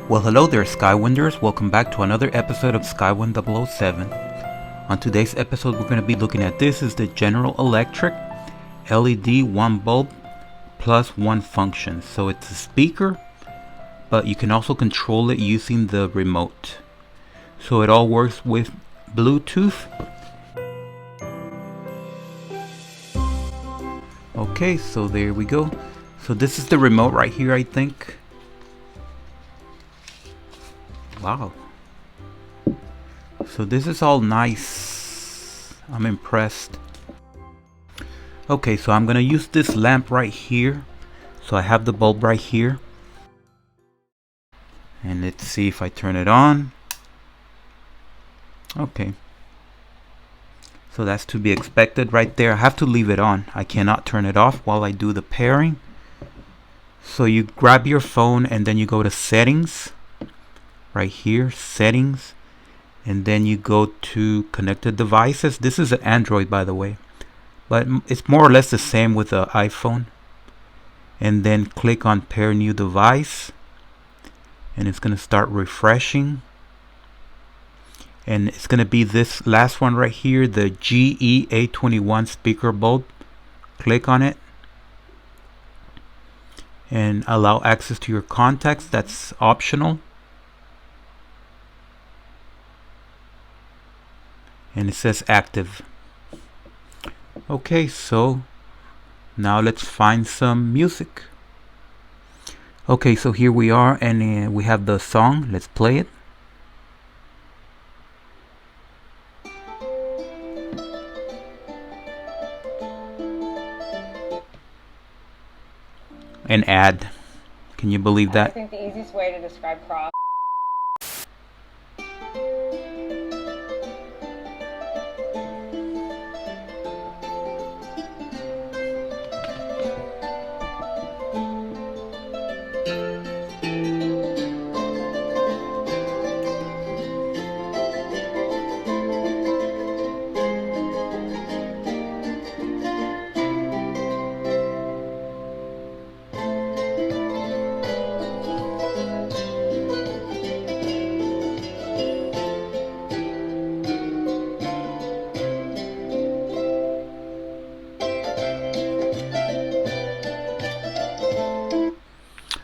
Well, hello there, Skywinders. Welcome back to another episode of Skywind007. On today's episode, we're going to be looking at this is the General Electric LED 1 bulb plus 1 function. So it's a speaker, but you can also control it using the remote. So it all works with Bluetooth. Okay, so there we go. So this is the remote right here, I think. Wow. So this is all nice. I'm impressed. Okay, so I'm gonna use this lamp right here. So I have the bulb right here. And let's see if I turn it on. Okay. So that's to be expected right there. I have to leave it on. I cannot turn it off while I do the pairing. So you grab your phone and then you go to settings. Right here, settings, and then you go to connected devices. This is an Android, by the way, but it's more or less the same with the iPhone. And then click on pair new device, and it's going to start refreshing, and it's going to be this last one right here, the GE-A21 speaker bulb. Click on it and allow access to your contacts. That's optional. And it says active. Okay, so now let's find some music. Okay, so here we are, and we have the song. Let's play it. An ad. Can you believe that? I think the easiest way to describe cross.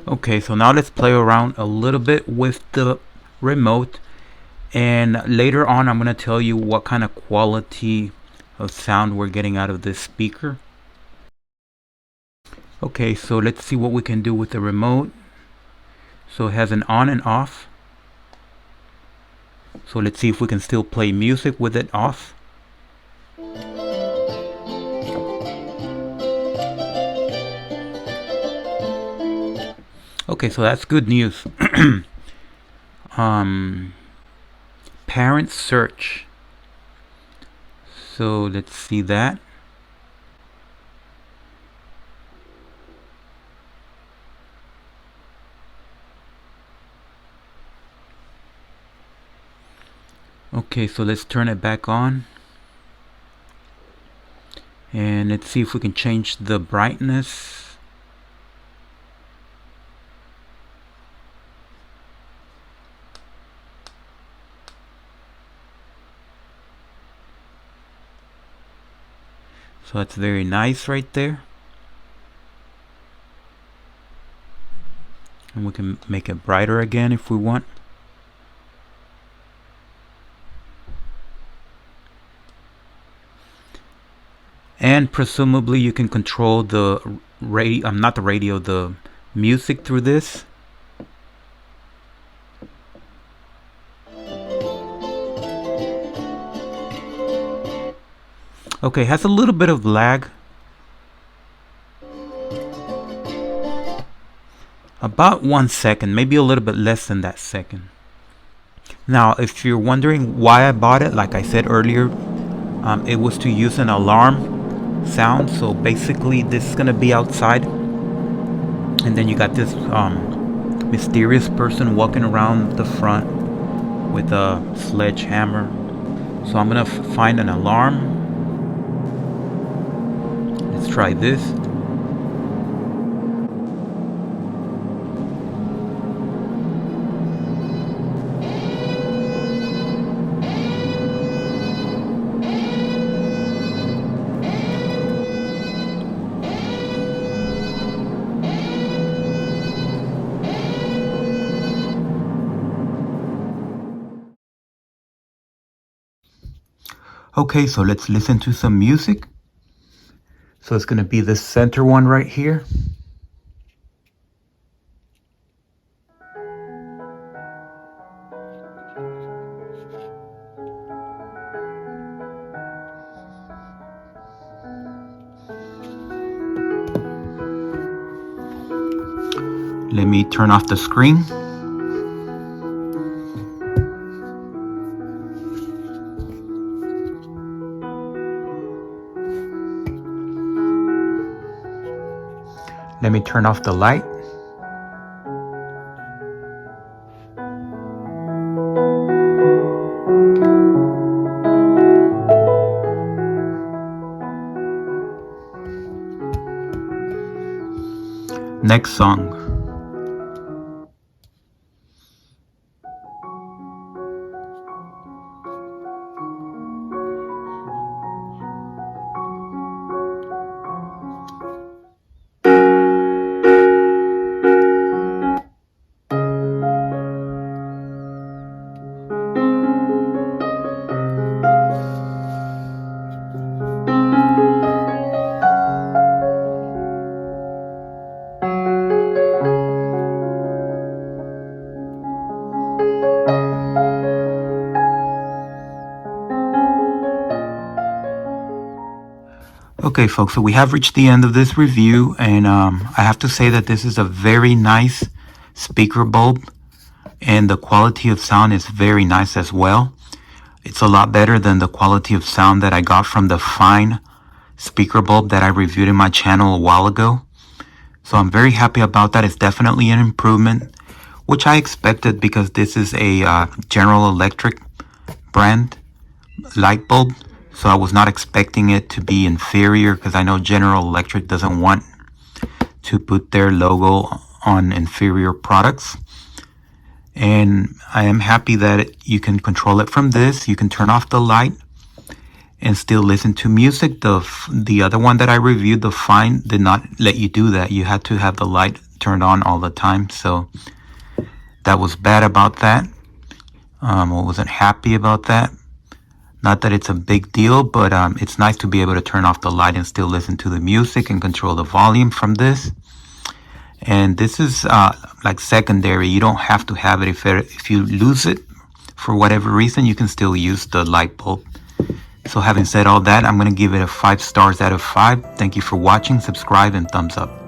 Okay, so now let's play around a little bit with the remote, and later on I'm going to tell you what kind of quality of sound we're getting out of this speaker. Okay, so let's see what we can do with the remote. So it has an on and off. So let's see if we can still play music with it off. Okay, so that's good news. Parent search. So let's see that. Okay, so let's turn it back on. And let's see if we can change the brightness. So that's very nice right there. And we can make it brighter again if we want. And presumably you can control the the music through this. Okay, has a little bit of lag. About 1 second, maybe a little bit less than that second. Now, if you're wondering why I bought it, like I said earlier, it was to use an alarm sound. So basically this is gonna be outside, and then you got this mysterious person walking around the front with a sledgehammer. So I'm gonna find an alarm. Let's try this. Okay, so let's listen to some music. So it's going to be the center one right here. Let me turn off the screen. Let me turn off the light. Next song. Okay, folks, so we have reached the end of this review, and I have to say that this is a very nice speaker bulb, and the quality of sound is very nice as well. It's a lot better than the quality of sound that I got from the fine speaker bulb that I reviewed in my channel a while ago. So I'm very happy about that. It's definitely an improvement, which I expected because this is a General Electric brand light bulb. So I was not expecting it to be inferior because I know General Electric doesn't want to put their logo on inferior products. And I am happy that you can control it from this. You can turn off the light and still listen to music. The other one that I reviewed, the Fine, did not let you do that. You had to have the light turned on all the time. So that was bad about that. I wasn't happy about that. Not that it's a big deal, but it's nice to be able to turn off the light and still listen to the music and control the volume from this. And this is like secondary. You don't have to have it. If you lose it for whatever reason, you can still use the light bulb. So having said all that, I'm going to give it a 5 stars out of 5. Thank you for watching. Subscribe and thumbs up.